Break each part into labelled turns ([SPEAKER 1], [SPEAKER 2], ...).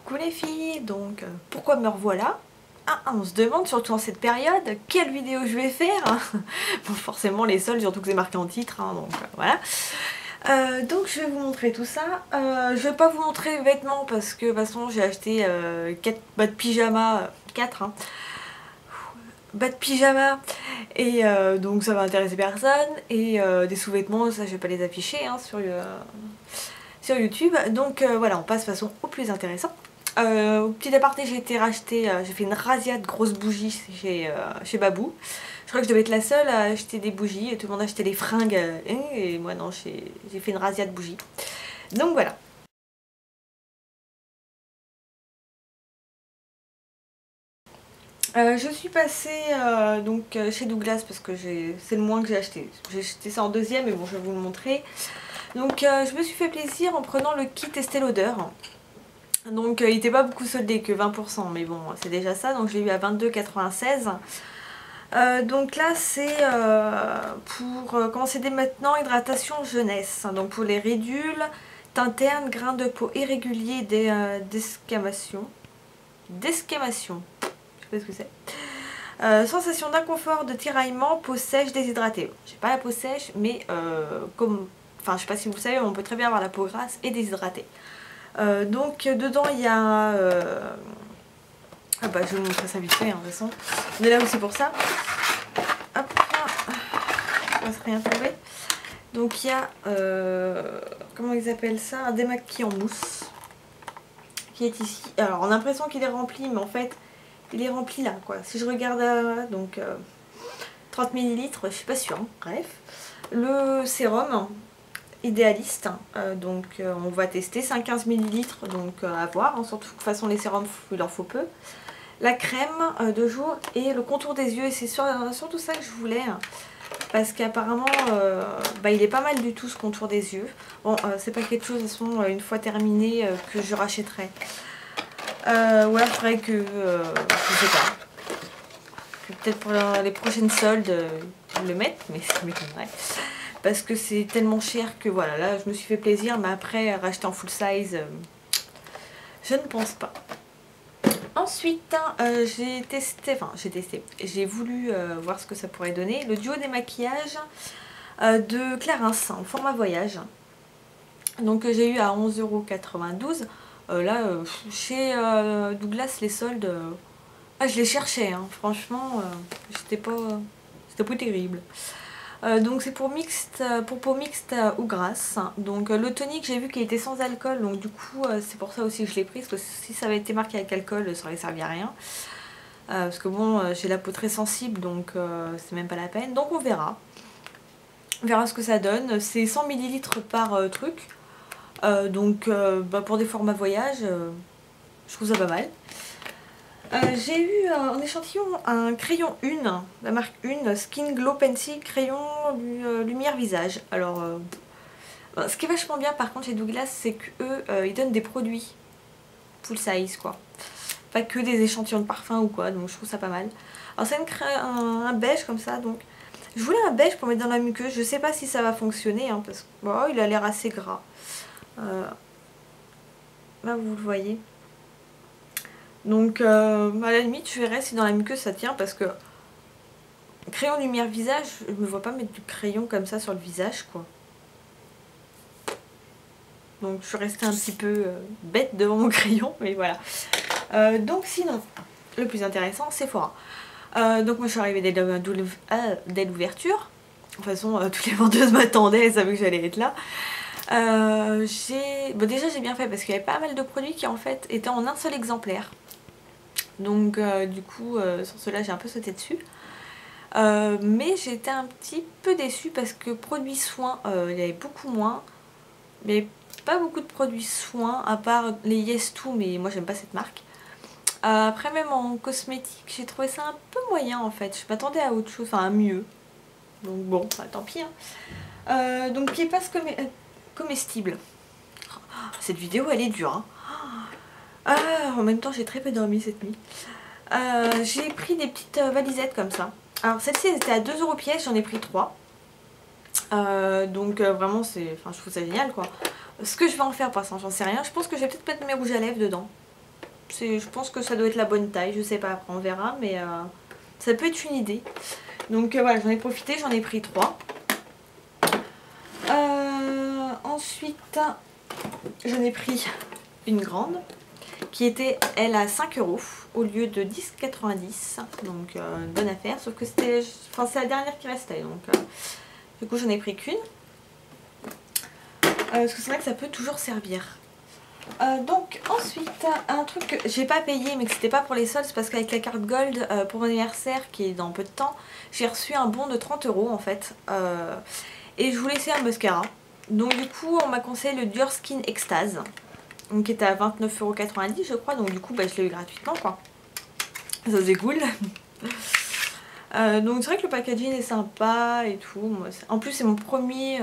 [SPEAKER 1] Coucou les filles, donc pourquoi me revoilà? On se demande surtout en cette période quelle vidéo je vais faire. Bon, forcément les soldes, surtout que c'est marqué en titre, donc voilà. Donc je vais vous montrer tout ça. Je vais pas vous montrer les vêtements parce que de toute façon j'ai acheté 4 bas de pyjama, 4 bas de pyjama, et donc ça va intéresser personne. Et des sous-vêtements, ça je vais pas les afficher sur YouTube. Donc voilà, on passe de façon au plus intéressant. Au petit aparté, j'ai été racheter, j'ai fait une razzia de grosses bougies chez Babou. Je crois que je devais être la seule à acheter des bougies, tout le monde achetait des fringues, et moi non, j'ai fait une razzia de bougies. Donc voilà. Je suis passée donc chez Douglas parce que c'est le moins que j'ai acheté. J'ai acheté ça en deuxième, mais bon, je vais vous le montrer. Donc je me suis fait plaisir en prenant le kit Estée Lauder. Donc il n'était pas beaucoup soldé, que 20%, mais bon, c'est déjà ça. Donc je l'ai eu à 22,96 €. Donc là c'est pour commencer dès maintenant, hydratation jeunesse. Donc pour les ridules, interne, grains de peau irréguliers, d'escamation. D'escamation, je sais pas ce que c'est. Sensation d'inconfort, de tiraillement, peau sèche, déshydratée. J'ai pas la peau sèche, mais enfin je sais pas si vous savez, on peut très bien avoir la peau grasse et déshydratée. Donc dedans il y a ah bah je vais vous montrer ça vite fait, de toute façon on est là aussi pour ça. Hop, on va se rien tomber. Donc il y a comment ils appellent ça, un démaquillant mousse qui est ici. Alors on a l'impression qu'il est rempli, mais en fait il est rempli là quoi. Si je regarde donc 30 ml, je suis pas sûre, bref. Le sérum idéaliste, donc on va tester 5-15 ml, donc à voir, surtout de toute façon les sérums il en faut peu. La crème de jour et le contour des yeux, et c'est surtout ça que je voulais, parce qu'apparemment il est pas mal du tout ce contour des yeux. Bon, c'est pas quelque chose de toute façon une fois terminé que je rachèterai, ou alors il faudrait que je sais pas, peut-être pour les prochaines soldes le mettre, mais ça m'étonnerait. Parce que c'est tellement cher que voilà, là je me suis fait plaisir, mais après racheter en full size, je ne pense pas. Ensuite, j'ai voulu voir ce que ça pourrait donner. Le duo démaquillage de Clarins en format voyage. Donc j'ai eu à 11,92 €. Là, chez Douglas, les soldes, je les cherchais, franchement, c'était pas terrible. Donc c'est pour peau mixte ou grasse. Donc le tonique, j'ai vu qu'il était sans alcool, donc du coup c'est pour ça aussi que je l'ai pris, parce que si ça avait été marqué avec alcool, ça aurait servi à rien. Parce que bon, j'ai la peau très sensible, donc c'est même pas la peine. Donc on verra. On verra ce que ça donne. C'est 100 ml par truc. Donc pour des formats voyage, je trouve ça pas mal. J'ai eu en échantillon un crayon Une, la marque Une, Skin Glow Pencil, crayon lumière visage. Alors, ce qui est vachement bien par contre chez Douglas, c'est qu'eux, ils donnent des produits full size quoi. Pas que des échantillons de parfum ou quoi, donc je trouve ça pas mal. Alors c'est un beige comme ça, donc je voulais un beige pour mettre dans la muqueuse. Je sais pas si ça va fonctionner, parce que bon, il a l'air assez gras. Là vous le voyez. Donc à la limite je verrai si dans la muqueuse ça tient, parce que crayon lumière visage, je me vois pas mettre du crayon comme ça sur le visage quoi. Donc je suis restée un petit peu bête devant mon crayon, mais voilà. Donc sinon, le plus intéressant, Sephora. Donc moi je suis arrivée dès l'ouverture. De toute façon toutes les vendeuses m'attendaient, elles savaient que j'allais être là. Bon, déjà j'ai bien fait parce qu'il y avait pas mal de produits qui en fait étaient en un seul exemplaire. Donc du coup sur cela j'ai un peu sauté dessus. Mais j'étais un petit peu déçue parce que produits soins il y avait beaucoup moins. Mais pas beaucoup de produits soins à part les Yes To, mais moi j'aime pas cette marque. Après même en cosmétique j'ai trouvé ça un peu moyen en fait. Je m'attendais à autre chose, enfin à mieux. Donc bon, bah, tant pis. Donc pied passe comestible. Cette vidéo elle est dure. En même temps j'ai très peu dormi cette nuit. J'ai pris des petites valisettes comme ça. Alors celle-ci elle était à 2 € pièce, j'en ai pris 3. Donc vraiment je trouve ça génial quoi. Ce que je vais en faire pour l'instant j'en sais rien. Je pense que je vais peut-être mettre mes rouges à lèvres dedans. Je pense que ça doit être la bonne taille, je sais pas, après on verra, mais ça peut être une idée. Donc voilà, j'en ai profité, j'en ai pris 3. Ensuite, j'en ai pris une grande qui était, elle, à 5 € au lieu de 10,90 €. Donc une bonne affaire, sauf que c'était, enfin, c'est la dernière qui restait. Donc du coup, j'en ai pris qu'une. Parce que c'est vrai que ça peut toujours servir. Donc ensuite, un truc que j'ai pas payé mais que c'était pas pour les soldes, c'est parce qu'avec la carte Gold pour mon anniversaire qui est dans peu de temps, j'ai reçu un bon de 30 € en fait. Et je voulais essayer un mascara. Donc du coup on m'a conseillé le Dior Skin Extase, donc qui était à 29,90 € je crois. Donc du coup bah, je l'ai eu gratuitement quoi. Ça c'est cool. Donc c'est vrai que le packaging est sympa et tout. Moi, en plus c'est mon premier...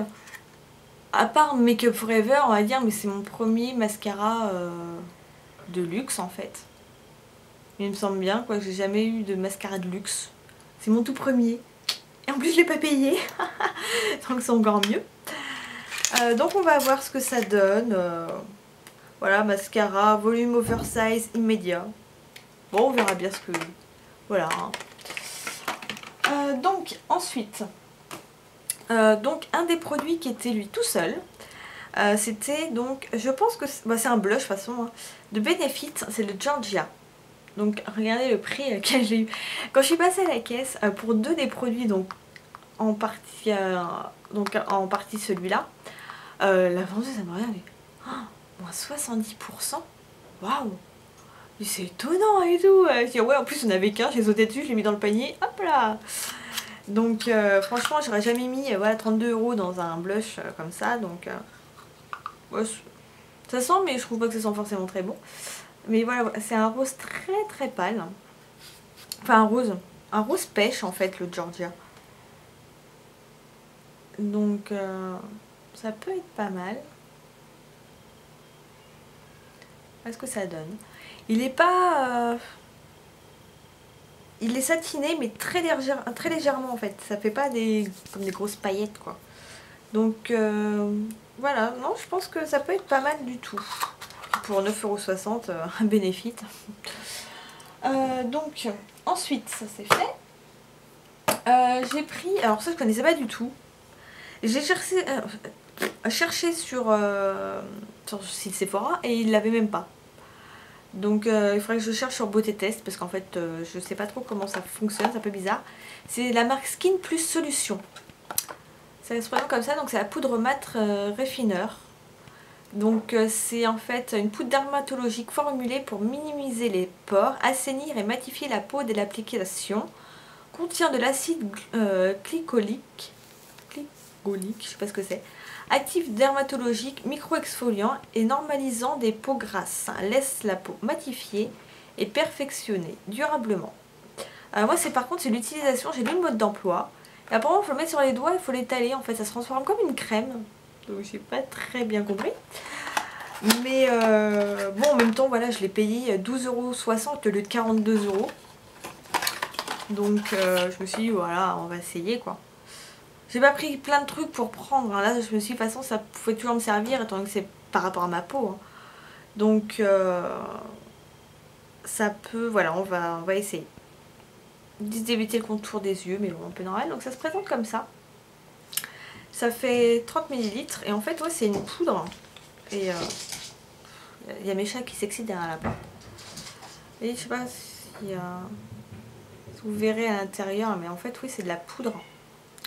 [SPEAKER 1] À part Make Up Forever, on va dire, mais c'est mon premier mascara de luxe en fait. Il me semble bien quoi, j'ai jamais eu de mascara de luxe. C'est mon tout premier. Et en plus je l'ai pas payé. Donc c'est encore mieux. Donc on va voir ce que ça donne. Voilà, mascara, volume oversize immédiat. Bon, on verra bien ce que... Voilà. Donc ensuite... donc un des produits qui était lui tout seul, c'était donc, je pense que c'est un blush de toute façon, hein, de Benefit, c'est le Georgia. Donc regardez le prix que j'ai eu. Quand je suis passée à la caisse, pour deux des produits, donc en partie celui-là, la vendeuse elle m'a regardé, moins 70%. Waouh! C'est étonnant et tout. Je dis, ouais, en plus on avait qu'un, j'ai sauté dessus, je l'ai mis dans le panier, hop là! Donc franchement j'aurais jamais mis voilà, 32 € dans un blush comme ça. Donc ouais, ça sent, mais je trouve pas que ça sent forcément très bon. Mais voilà, c'est un rose très très pâle. Enfin un rose pêche en fait le Georgia. Donc ça peut être pas mal. Est-ce que ça donne? Il est pas... il est satiné mais très légèrement en fait. Ça fait pas comme des grosses paillettes quoi. Donc voilà, non je pense que ça peut être pas mal du tout. Pour 9,60 €, un bénéfice. Donc ensuite ça c'est fait. J'ai pris, alors ça je connaissais pas du tout. J'ai cherché sur le site Sephora et il l'avait même pas. Donc il faudrait que je cherche sur Beauté Test parce qu'en fait je sais pas trop comment ça fonctionne, c'est un peu bizarre. C'est la marque Skin Plus Solution. Ça se présente comme ça, donc c'est la poudre mat raffineur. Donc c'est en fait une poudre dermatologique formulée pour minimiser les pores, assainir et matifier la peau dès l'application. Contient de l'acide glycolique, je sais pas ce que c'est, actif dermatologique, micro-exfoliant et normalisant des peaux grasses. Laisse la peau matifiée et perfectionnée durablement. Moi c'est par contre c'est l'utilisation, j'ai lu le mode d'emploi. Et apparemment il faut le mettre sur les doigts, il faut l'étaler en fait, ça se transforme comme une crème. Donc j'ai pas très bien compris. Mais bon en même temps voilà je l'ai payé 12,60 € au lieu de 42 €. Donc je me suis dit voilà on va essayer quoi. J'ai pas pris plein de trucs pour prendre, hein. Là je me suis dit de toute façon ça pouvait toujours me servir étant donné que c'est par rapport à ma peau, hein. Donc ça peut, voilà on va essayer. Ils disent d'éviter le contour des yeux mais bon un peu normal. Donc ça se présente comme ça. Ça fait 30 ml et en fait ouais c'est une poudre. Et il y a mes chats qui s'excitent derrière la porte. Et je sais pas si vous verrez à l'intérieur, mais en fait oui c'est de la poudre.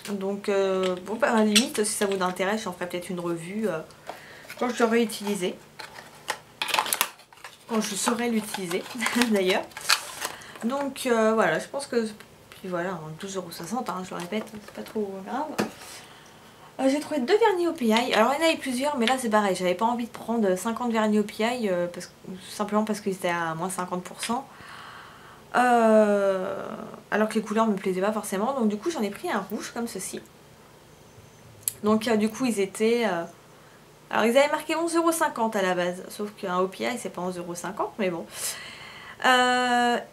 [SPEAKER 1] Donc bon bah à la limite si ça vous intéresse j'en ferai peut-être une revue quand je l'aurai utilisé. Quand je saurai l'utiliser d'ailleurs. Donc voilà je pense que... Puis voilà 12,60 €, hein, je le répète, c'est pas trop grave. J'ai trouvé 2 vernis au PI. Alors il y en avait plusieurs mais là c'est pareil, j'avais pas envie de prendre 50 vernis au PI simplement parce qu'ils étaient à moins 50%. Alors que les couleurs me plaisaient pas forcément. Donc du coup j'en ai pris un rouge comme ceci. Donc du coup ils étaient... alors ils avaient marqué 11,50 € à la base. Sauf qu'un OPI c'est pas 11,50 € mais bon.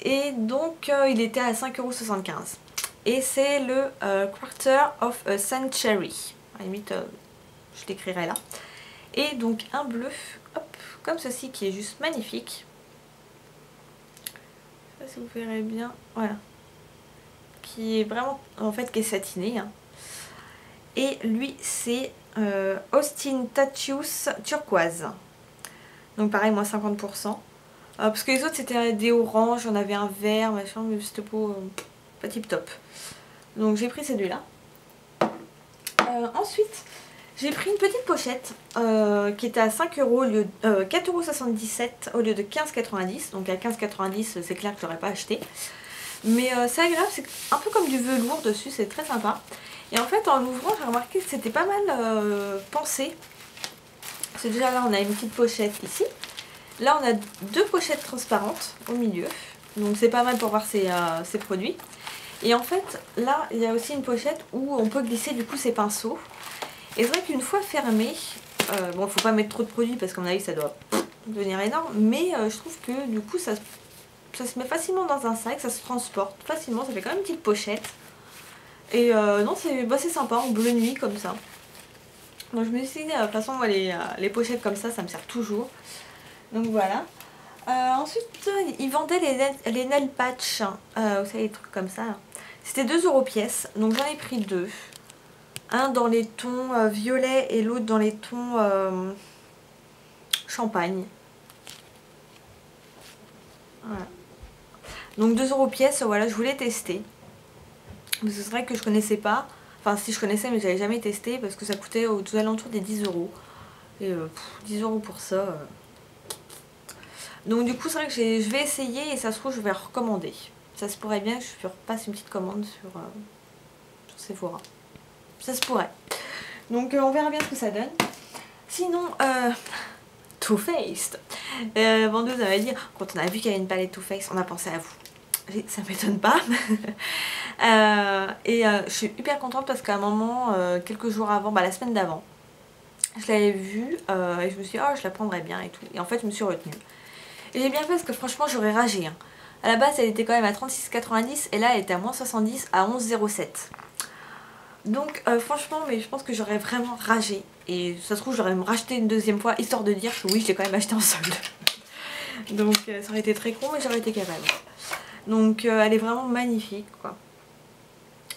[SPEAKER 1] Et donc il était à 5,75 €. Et c'est le Quarter of a Century. À la limite je l'écrirai là. Et donc un bleu hop, comme ceci qui est juste magnifique. sais pas si vous verrez bien. Voilà. Qui est vraiment, en fait, qui est satiné. Hein. Et lui, c'est Austin Tatius turquoise. Donc pareil, moins 50%. Parce que les autres, c'était des oranges, on avait un vert, machin, mais c'était pas tip top. Donc j'ai pris celui-là. Ensuite, j'ai pris une petite pochette qui était à 5 €, au lieu de 4,77 € au lieu de 15,90 €. Donc à 15,90 €, c'est clair que je l'aurais pas acheté. Mais c'est agréable, c'est un peu comme du velours dessus, c'est très sympa. Et en fait, en l'ouvrant, j'ai remarqué que c'était pas mal pensé. Parce que déjà là, on a une petite pochette ici. Là, on a deux pochettes transparentes au milieu. Donc c'est pas mal pour voir ses produits. Et en fait, là, il y a aussi une pochette où on peut glisser du coup ses pinceaux. Et c'est vrai qu'une fois fermé, bon, faut pas mettre trop de produits parce qu'à mon avis, ça doit devenir énorme. Mais je trouve que du coup, ça se met facilement dans un sac, ça se transporte facilement. Ça fait quand même une petite pochette. Et non, c'est sympa, en bleu nuit comme ça. Donc je me suis dit, de toute façon, moi, les pochettes comme ça me sert toujours. Donc voilà. Ensuite, ils vendaient les nail patch. Vous savez, les trucs comme ça. C'était 2 € pièce. Donc j'en ai pris deux. Un dans les tons violet et l'autre dans les tons champagne. Voilà. Donc 2 € pièce, voilà, je voulais tester. Mais c'est vrai que je connaissais pas. Enfin, si je connaissais, mais j'avais jamais testé parce que ça coûtait aux alentours des 10 €. Et 10 € pour ça. Donc du coup, c'est vrai que je vais essayer et ça se trouve, je vais recommander. Ça se pourrait bien que je repasse une petite commande sur Sephora. Ça se pourrait. Donc on verra bien ce que ça donne. Sinon, Too Faced. La vendeuse m'a dit, quand on a vu qu'il y avait une palette Too Faced, on a pensé à vous. Ça m'étonne pas. Je suis hyper contente parce qu'à un moment, quelques jours avant, la semaine d'avant, je l'avais vue et je me suis dit, oh, je la prendrais bien et tout. Et en fait, je me suis retenue. Et j'ai bien fait parce que franchement, j'aurais ragé. Hein. À la base, elle était quand même à 36,90 et là, elle était à moins 70 à 11,07. Donc franchement, mais je pense que j'aurais vraiment ragé. Et ça se trouve, j'aurais me racheté une deuxième fois, histoire de dire que oui, je l'ai quand même acheté en solde. Donc ça aurait été très con, mais j'aurais été capable. Donc elle est vraiment magnifique, quoi.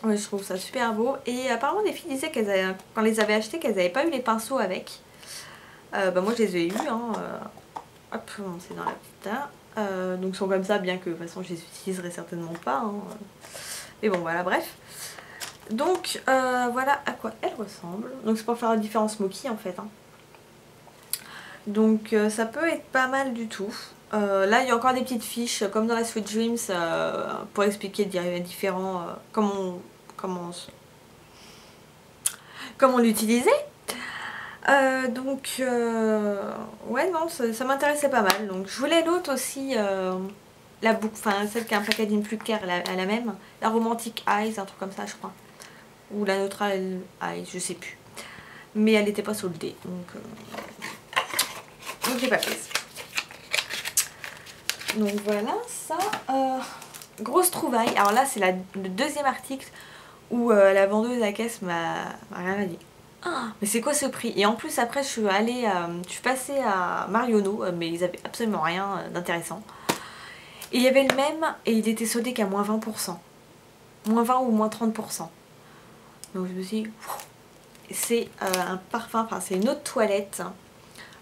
[SPEAKER 1] Ouais, je trouve ça super beau. Et apparemment, les filles disaient qu'elles avaient, quand elles les avaient achetées, qu'elles n'avaient pas eu les pinceaux avec. Moi, je les ai eus. Hein, hop, c'est dans la petite. Donc ils sont comme ça, bien que de toute façon, je les utiliserai certainement pas. Hein. Mais bon, voilà, bref. Donc voilà à quoi elle ressemble. Donc c'est pour faire la différence Smoky en fait. Hein. Donc ça peut être pas mal du tout. Là il y a encore des petites fiches comme dans la Sweet Dreams pour expliquer différents comment on l'utilisait. Ouais non ça m'intéressait pas mal. Donc je voulais l'autre aussi. La boucle, enfin celle qui a un packaging plus clair, la même. La Romantic Eyes, un truc comme ça je crois. Ou la Neutral Eyes, je sais plus. Mais elle n'était pas soldée. Donc j'ai pas prise. Donc voilà, ça. Grosse trouvaille. Alors là, c'est le deuxième article où la vendeuse à la caisse m'a rien dit. Ah, mais c'est quoi ce prix? Et en plus, après, je suis passée à Marionneau, mais ils avaient absolument rien d'intéressant. Et il y avait le même, et il était soldé qu'à moins 20%. Moins 20 ou moins 30%. Donc je me suis dit, c'est un parfum, enfin c'est une eau de toilette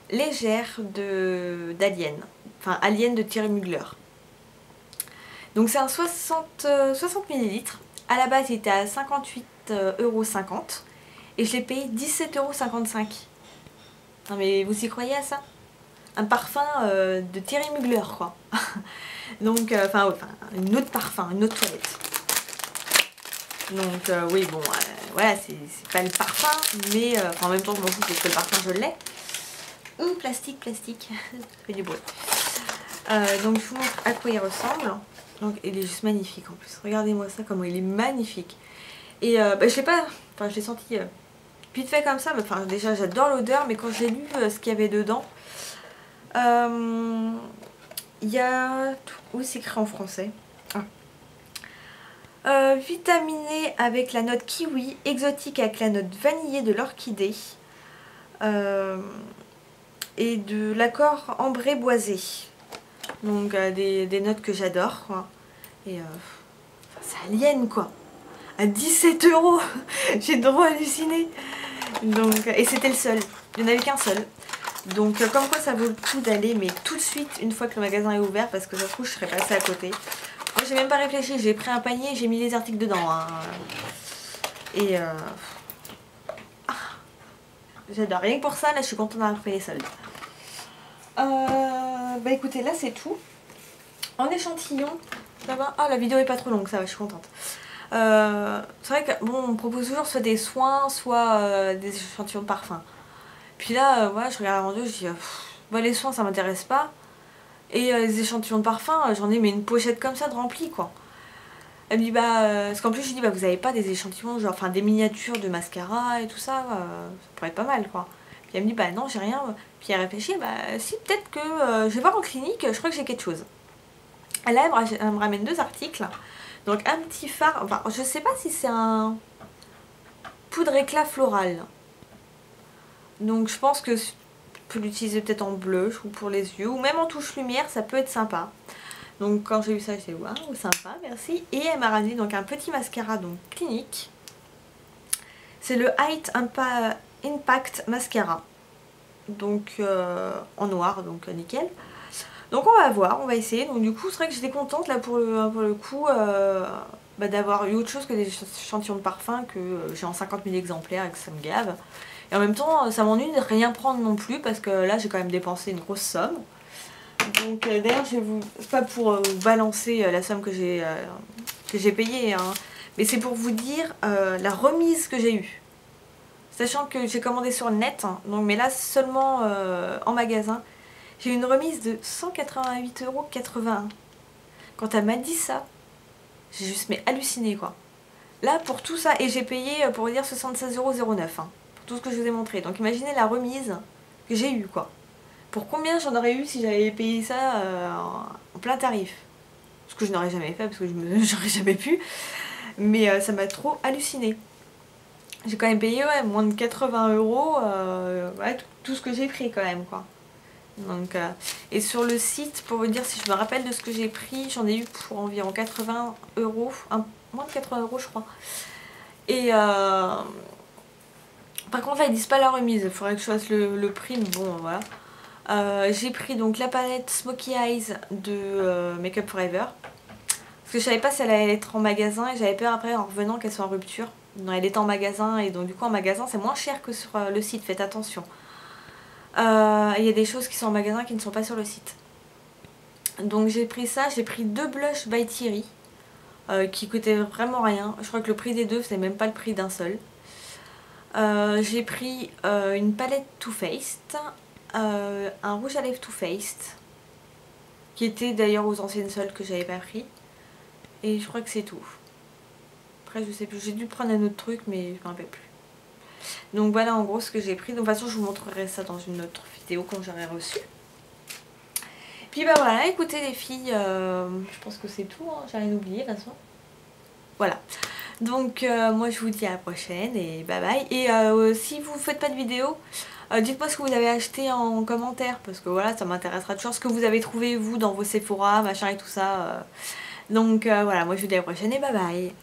[SPEAKER 1] légère d'Alien. Enfin Alien de Thierry Mugler. Donc c'est un 60 ml. À la base il était à 58,50 € et je l'ai payé 17,55 €. Non mais vous y croyez à ça? Un parfum de Thierry Mugler quoi. Donc une eau de parfum, une eau de toilette. Donc oui bon voilà c'est pas le parfum mais en même temps je m'en fous parce que le parfum je l'ai. Plastique, ça fait du bruit. Donc je vous montre à quoi il ressemble. Donc il est juste magnifique en plus. Regardez-moi ça comment il est magnifique. Et je l'ai pas, enfin je l'ai senti vite fait comme ça. Mais enfin déjà j'adore l'odeur, mais quand j'ai lu ce qu'il y avait dedans, il y a tout. Où c'est écrit en français? Vitaminé avec la note kiwi, exotique avec la note vanillée de l'orchidée et de l'accord ambré boisé. Donc des notes que j'adore quoi. Et c'est Alien quoi. À 17 €. J'ai trop halluciné. Donc, et c'était le seul. Il n'y en avait qu'un seul. Donc comme quoi ça vaut le coup d'aller mais tout de suite une fois que le magasin est ouvert parce que ça se trouve je serais passée à côté. Moi j'ai même pas réfléchi, j'ai pris un panier et j'ai mis les articles dedans. Hein. Et j'adore. Rien que pour ça, là je suis contente d'avoir pris les soldes. Bah écoutez, là c'est tout. En échantillon, ça va. Ah la vidéo est pas trop longue, ça va, je suis contente. C'est vrai que bon, on me propose toujours soit des soins, soit des échantillons de parfum. Puis là, voilà, je regarde la vendeuse, je dis bah, les soins ça m'intéresse pas. Et les échantillons de parfum, j'en ai mais une pochette comme ça de remplie quoi. Elle me dit bah, parce qu'en plus je lui dis bah vous avez pas des échantillons, genre enfin des miniatures de mascara et tout ça, ça pourrait être pas mal quoi. Puis elle me dit bah non j'ai rien. Puis elle réfléchit, bah si peut-être que je vais voir en clinique, je crois que j'ai quelque chose. Et là elle me ramène 2 articles. Donc un petit fard, enfin je sais pas si c'est un poudre éclat floral. Donc je pense que je peux l'utiliser peut-être en blush ou pour les yeux ou même en touche lumière, ça peut être sympa. Donc quand j'ai vu ça, j'ai dit waouh, sympa, merci. Et elle m'a ramené donc un petit mascara donc clinique. C'est le Height Impact Mascara. Donc en noir, donc nickel. Donc on va voir, on va essayer. Donc du coup, c'est vrai que j'étais contente là pour le coup bah, d'avoir eu autre chose que des échantillons de parfum que j'ai en 50 000 exemplaires et que ça me gave. Et en même temps, ça m'ennuie de rien prendre non plus parce que là, j'ai quand même dépensé une grosse somme. Donc d'ailleurs, je vais vous... C'est pas pour vous balancer la somme que j'ai payée, hein, mais c'est pour vous dire la remise que j'ai eue. Sachant que j'ai commandé sur le net, hein, donc, mais là seulement en magasin, j'ai eu une remise de 188,81 €. Quand elle m'a dit ça, j'ai juste halluciné quoi. Là pour tout ça, et j'ai payé pour vous dire 76,09 € hein, pour tout ce que je vous ai montré. Donc imaginez la remise que j'ai eue quoi. Pour combien j'en aurais eu si j'avais payé ça en plein tarif? Ce que je n'aurais jamais fait parce que j'aurais jamais pu. Mais ça m'a trop halluciné. J'ai quand même payé ouais, moins de 80 €, ouais, tout ce que j'ai pris quand même quoi. Donc, et sur le site, pour vous dire si je me rappelle de ce que j'ai pris, j'en ai eu pour environ 80 €, moins de 80 € je crois. Et par contre là ils disent pas la remise, il faudrait que je fasse le prix, mais bon voilà. J'ai pris donc la palette Smoky Eyes de Make Up Forever. Parce que je savais pas si elle allait être en magasin et j'avais peur après en revenant qu'elle soit en rupture. Non, elle est en magasin et donc du coup en magasin c'est moins cher que sur le site, faites attention. Il y a des choses qui sont en magasin qui ne sont pas sur le site. Donc j'ai pris ça, j'ai pris 2 blushs by Thierry qui coûtaient vraiment rien. Je crois que le prix des deux c'est même pas le prix d'un seul. J'ai pris une palette Too Faced, un rouge à lèvres Too Faced qui était d'ailleurs aux anciennes soldes que j'avais pas pris. Et je crois que c'est tout. Après je sais plus, j'ai dû prendre un autre truc mais je m'en rappelle plus. Donc voilà en gros ce que j'ai pris. Donc de toute façon je vous montrerai ça dans une autre vidéo quand j'aurai reçu. Puis bah voilà, écoutez les filles, je pense que c'est tout, hein, j'ai rien oublié de toute façon. Voilà. Donc moi je vous dis à la prochaine et bye bye. Et si vous faites pas de vidéo, dites-moi ce que vous avez acheté en commentaire. Parce que voilà, ça m'intéressera toujours ce que vous avez trouvé vous dans vos Sephora, machin et tout ça. Donc voilà, moi je vous dis à la prochaine et bye bye.